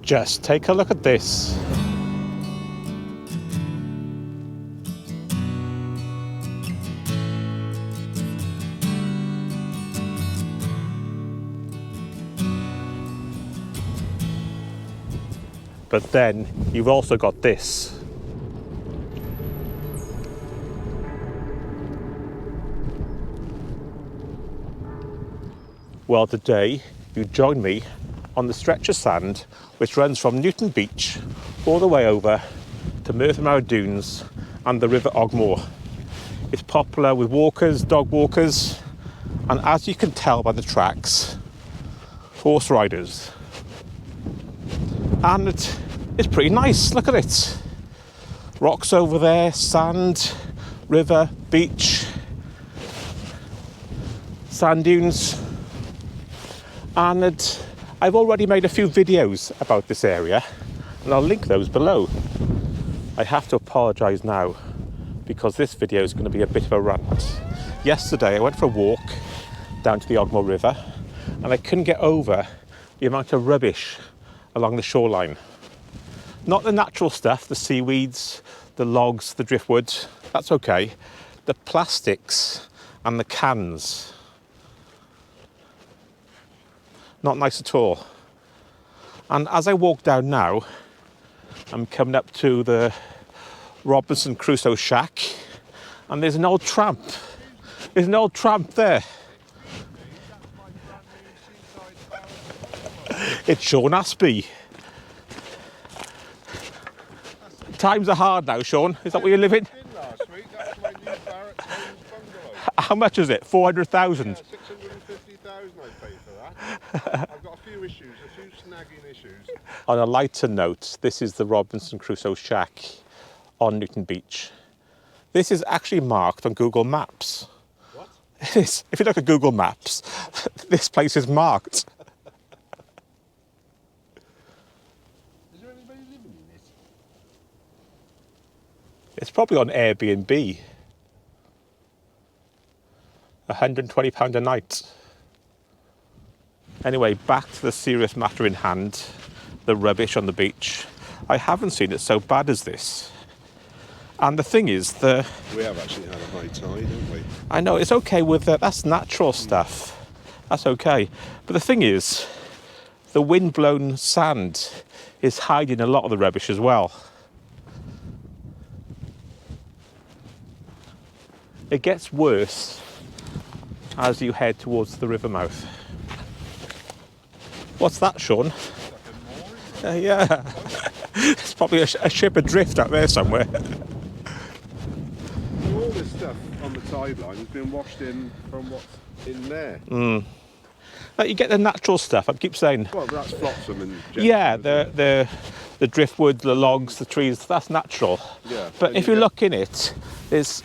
Just take a look at this. But then you've also got this. Well, today you join me on the stretch of sand which runs from Newton Beach all the way over to Merthyr Dunes and the River Ogmore. It's popular with walkers, dog walkers, and as you can tell by the tracks, horse riders. And it's pretty nice, look at it. Rocks over there, sand, river, beach, sand dunes. And I've already made a few videos about this area and I'll link those below. I have to apologise now because this video is going to be a bit of a rant. Yesterday I went for a walk down to the Ogmore River and I couldn't get over the amount of rubbish along the shoreline. Not the natural stuff, the seaweeds, the logs, the driftwood, that's okay. The plastics and the cans. Not nice at all. And as I walk down now, I'm coming up to the Robinson Crusoe shack and there's an old tramp. There's an old tramp there. It's Sean Aspey. Times are hard now, Sean. Is that where you're living? Last week, that's my new barracks bungalow. How much is it? 400,000? Yeah, 650,000 I paid for that. I've got a few snagging issues. On a lighter note, this is the Robinson Crusoe shack on Newton Beach. This is actually marked on Google Maps. What? It is. If you look at Google Maps, this place is marked. Is there anybody living in it? It's probably on Airbnb. £120 a night. Anyway, back to the serious matter in hand, the rubbish on the beach. I haven't seen it so bad as this. And the thing is, we have actually had a high tide, haven't we? I know, it's okay with that's natural stuff. That's okay. But the thing is, the wind-blown sand is hiding a lot of the rubbish as well. It gets worse as you head towards the river mouth. What's that, Sean? It's like a Mawr, Yeah. It's probably a ship adrift out there somewhere. all this stuff on the tide line has been washed in from what's in there. Like you get the natural stuff, I keep saying. Well, that's flotsam and jet. Yeah, the driftwood, the logs, the trees, that's natural. Yeah. But if you look in it, there's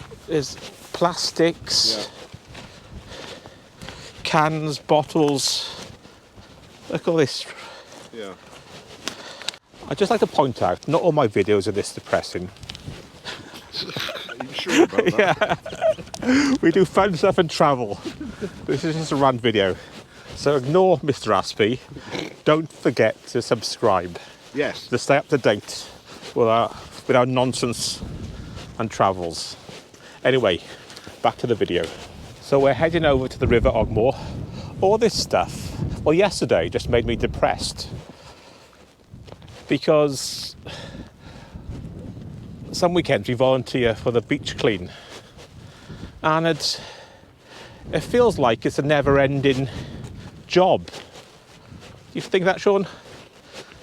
plastics, cans, bottles. Look at all this. Yeah. I'd just like to point out, not all my videos are this depressing. Are you sure about that? Yeah. We do fun stuff and travel. This is just a rant video. So ignore Mr. Aspey. Don't forget to subscribe Yes. to stay up to date with our nonsense and travels. Anyway, back to the video. So we're heading over to the River Ogmore. All this stuff, well, yesterday just made me depressed because some weekends we volunteer for the beach clean and it feels like it's a never-ending job. Do you think that, Sean?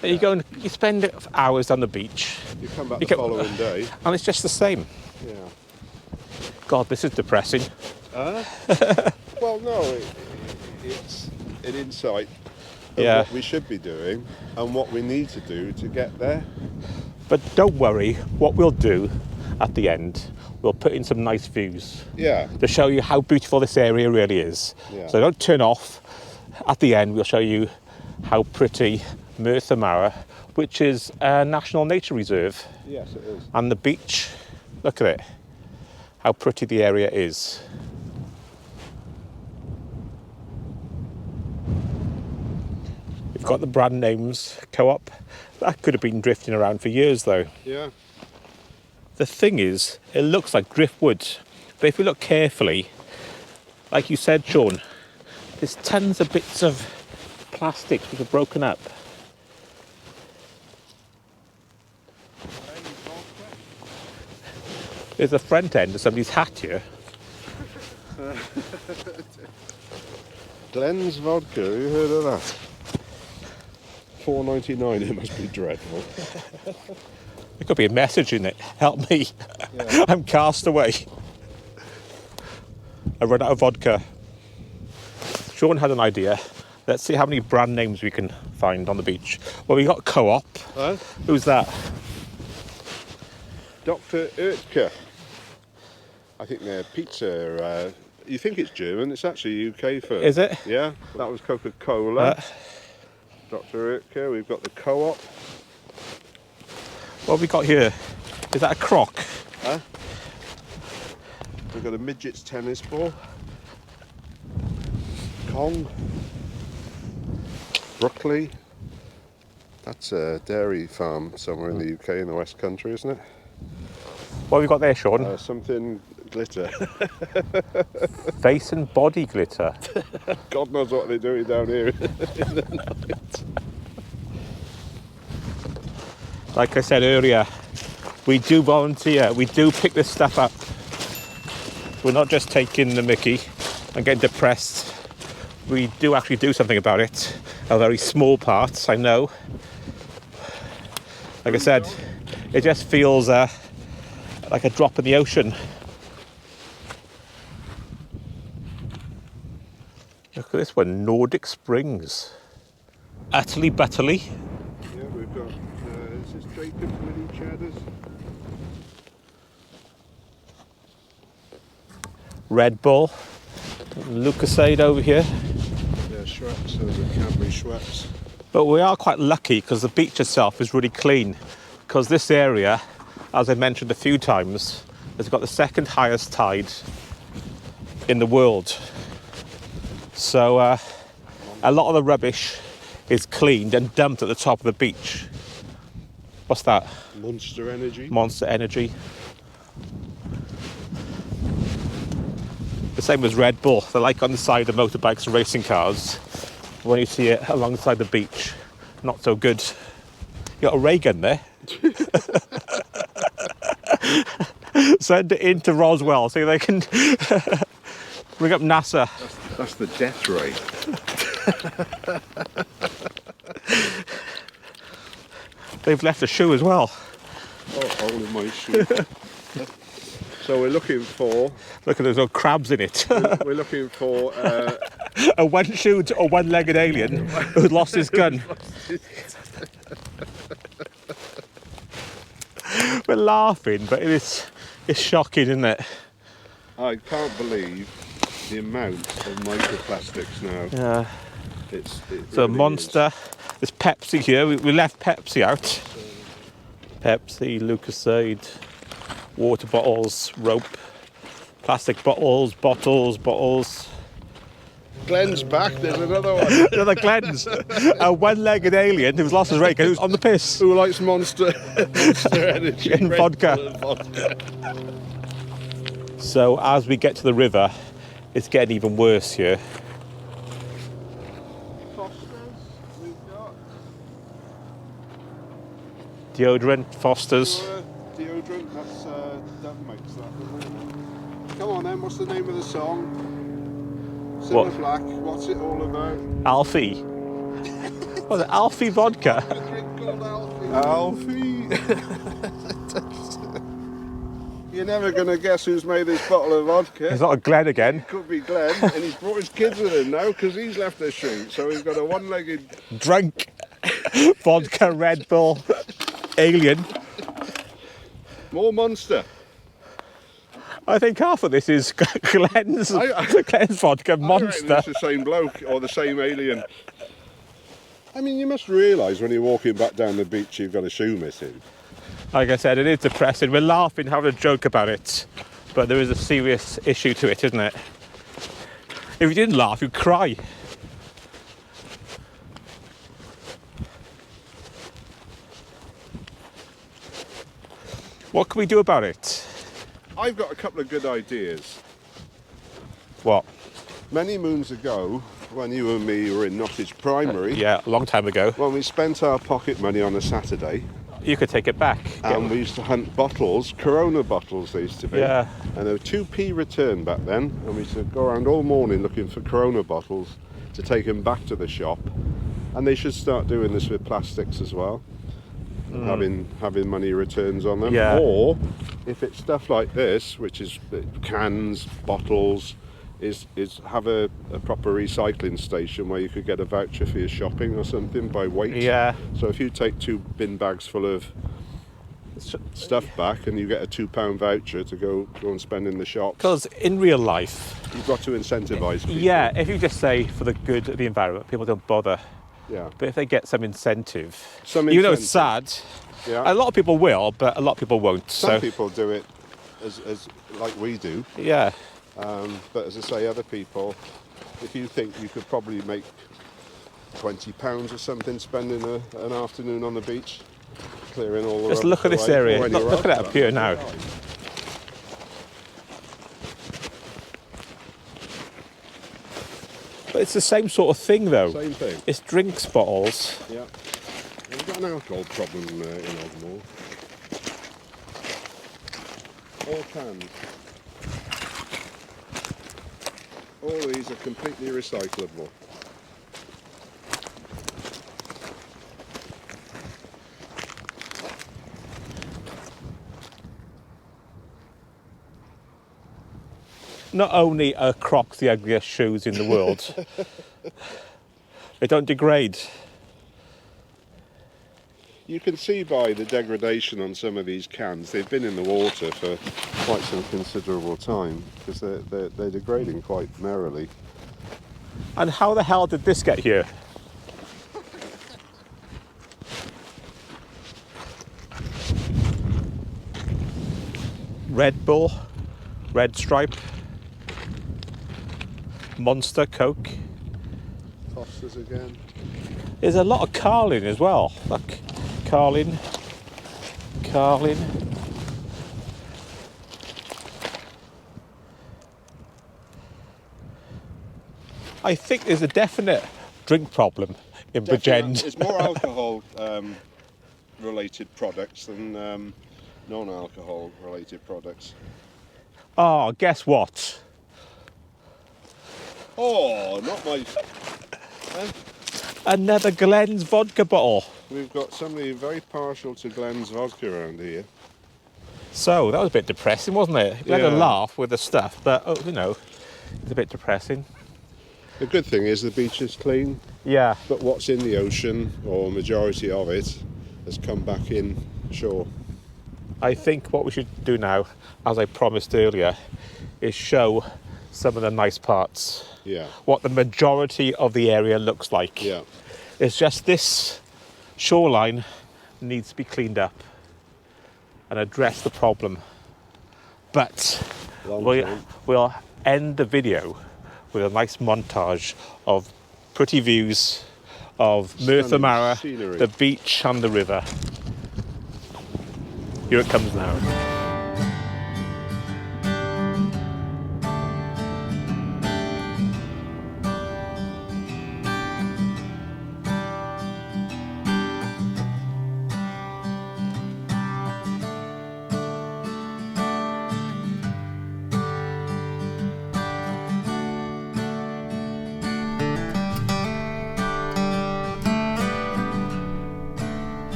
That you go and you spend hours on the beach. You come back the following day. And it's just the same. Yeah. God, this is depressing. Well, no, it's an insight of what we should be doing and what we need to do to get there. But don't worry, what we'll do at the end, we'll put in some nice views. Yeah. To show you how beautiful this area really is. Yeah. So don't turn off. At the end, we'll show you how pretty Merthyr, which is a national nature reserve. Yes, it is. And the beach, look at it, how pretty the area is. We've got the brand names, Co-op. That could have been drifting around for years though. Yeah. The thing is, it looks like driftwood, but if we look carefully, like you said, Sean, there's tons of bits of plastic which are broken up. There's a front end of somebody's hat here. Glens Vodka, have you heard of that? $4.99, it must be dreadful. There could be a message in it. Help me. Yeah. I'm cast away. I run out of vodka. Sean had an idea. Let's see how many brand names we can find on the beach. Well, we got Co-op. Huh? Who's that? Dr. Oetker. I think they're pizza. You think it's German, it's actually UK first. Is it? Yeah, that was Coca-Cola. Dr. Oetker, we've got the Co-op. What have we got here? Is that a croc? Huh? We've got a midget's tennis ball. Kong. Brooklyn. That's a dairy farm somewhere in the UK in the West Country, isn't it? What have we got there, Sean? Something glitter. Face and body glitter. God knows what they're doing down here in the night. Like I said earlier, we do volunteer, we do pick this stuff up. We're not just taking the mickey and getting depressed. We do actually do something about it. A very small part, I know. Like I said, it just feels like a drop in the ocean. Look at this one, Nordic Springs. Utterly Butterly. Yeah, we've got, is this Jacob's Mini Cheddars? Red Bull. Lucasade over here. Yeah, Schweppes, those are Cadbury Schweppes. But we are quite lucky because the beach itself is really clean. Because this area, as I mentioned a few times, has got the second highest tide in the world. So a lot of the rubbish is cleaned and dumped at the top of the beach. What's that? Monster Energy. Monster Energy. The same as Red Bull. They're like on the side of motorbikes and racing cars. When you see it alongside the beach, not so good. You got a RayGun there. Send it into Roswell so they can bring up NASA. That's the death ray. They've left a shoe as well. Oh, hole in my shoe. So we're looking for... Look at those little crabs in it. We're looking for... a one-shoed or one-legged alien who lost his gun. We're laughing, but it's shocking, isn't it? I can't believe the amount of microplastics now. Yeah. It So really Monster. There's Pepsi here. We left Pepsi out. Pepsi, Lucasade, water bottles, rope, plastic bottles. Glenn's back, there's another one. Another Glens. A one-legged alien who's lost his RayGun, who's on the piss. Who likes Monster Energy And Red vodka. Bull and vodka. So as we get to the river, it's getting even worse here. Foster's, we've got. Deodorant, Foster's. Deodorant, that's Dove makes that. Come on then, what's the name of the song? Silver What? Black, what's it all about? Alfie. What's it? Alfie vodka. A drink called Alfie. You're never going to guess who's made this bottle of vodka. It's not a Glen again. It could be Glenn, and he's brought his kids with him now because he's left the shoot. So he's got a one-legged... Drunk. Vodka, Red Bull, alien. More Monster. I think half of this is Glens, Glens vodka, I reckon Monster. it's the same bloke or the same alien. I mean, you must realise when you're walking back down the beach you've got a shoe missing. Like I said, it is depressing. We're laughing, having a joke about it, but there is a serious issue to it, isn't it? If you didn't laugh, you'd cry. What can we do about it? I've got a couple of good ideas. What? Many moons ago, when you and me were in Nottage Primary, Yeah, a long time ago. when we spent our pocket money on a Saturday, You could take it back. and we used to hunt bottles, Corona bottles they used to be. Yeah. And they were 2p return back then, and we used to go around all morning looking for Corona bottles to take them back to the shop. And they should start doing this with plastics as well, having money returns on them. Yeah. Or if it's stuff like this, which is cans, bottles, is have a proper recycling station where you could get a voucher for your shopping or something by weight. Yeah. So if you take 2 bin bags full of stuff back, and you get a £2 voucher to go and spend in the shops. Because in real life, You've got to incentivise people. yeah, if you just say for the good of the environment, people don't bother. Yeah. But if they get some incentive, even though it's sad, Yeah. a lot of people will, but a lot of people won't. Some people do it as like we do. Yeah. But as I say, other people, if you think you could probably make £20 or something spending an afternoon on the beach, clearing all the Just look at rubbish this away, area. or anywhere Look at else, it up here now. right. But it's the same sort of thing, though. Same thing. It's drinks bottles. Yeah. We've got an alcohol problem in Ogmore. All cans. All these are completely recyclable. Not only are Crocs the ugliest shoes in the world, they don't degrade. You can see by the degradation on some of these cans, they've been in the water for quite some considerable time, because they're degrading quite merrily. And how the hell did this get here? Red Bull, Red Stripe, Monster, Coke. Fosters again. There's a lot of Carlin as well. Look, Carlin. I think there's a definite drink problem in Bridgend. It's more alcohol related products than non-alcohol related products. Oh, guess what? Oh, not my... Another Glens Vodka bottle. We've got somebody very partial to Glens Vodka around here. So, that was a bit depressing, wasn't it? We had a Yeah. laugh with the stuff, but, you know, it's a bit depressing. The good thing is the beach is clean, Yeah. but what's in the ocean, or majority of it, has come back in shore. I think what we should do now, as I promised earlier, is show some of the nice parts. Yeah, What the majority of the area looks like. yeah. It's just this shoreline needs to be cleaned up and address the problem. But we'll end the video with a nice montage of pretty views of Merthyr, scenery. the beach and the river. Here it comes now.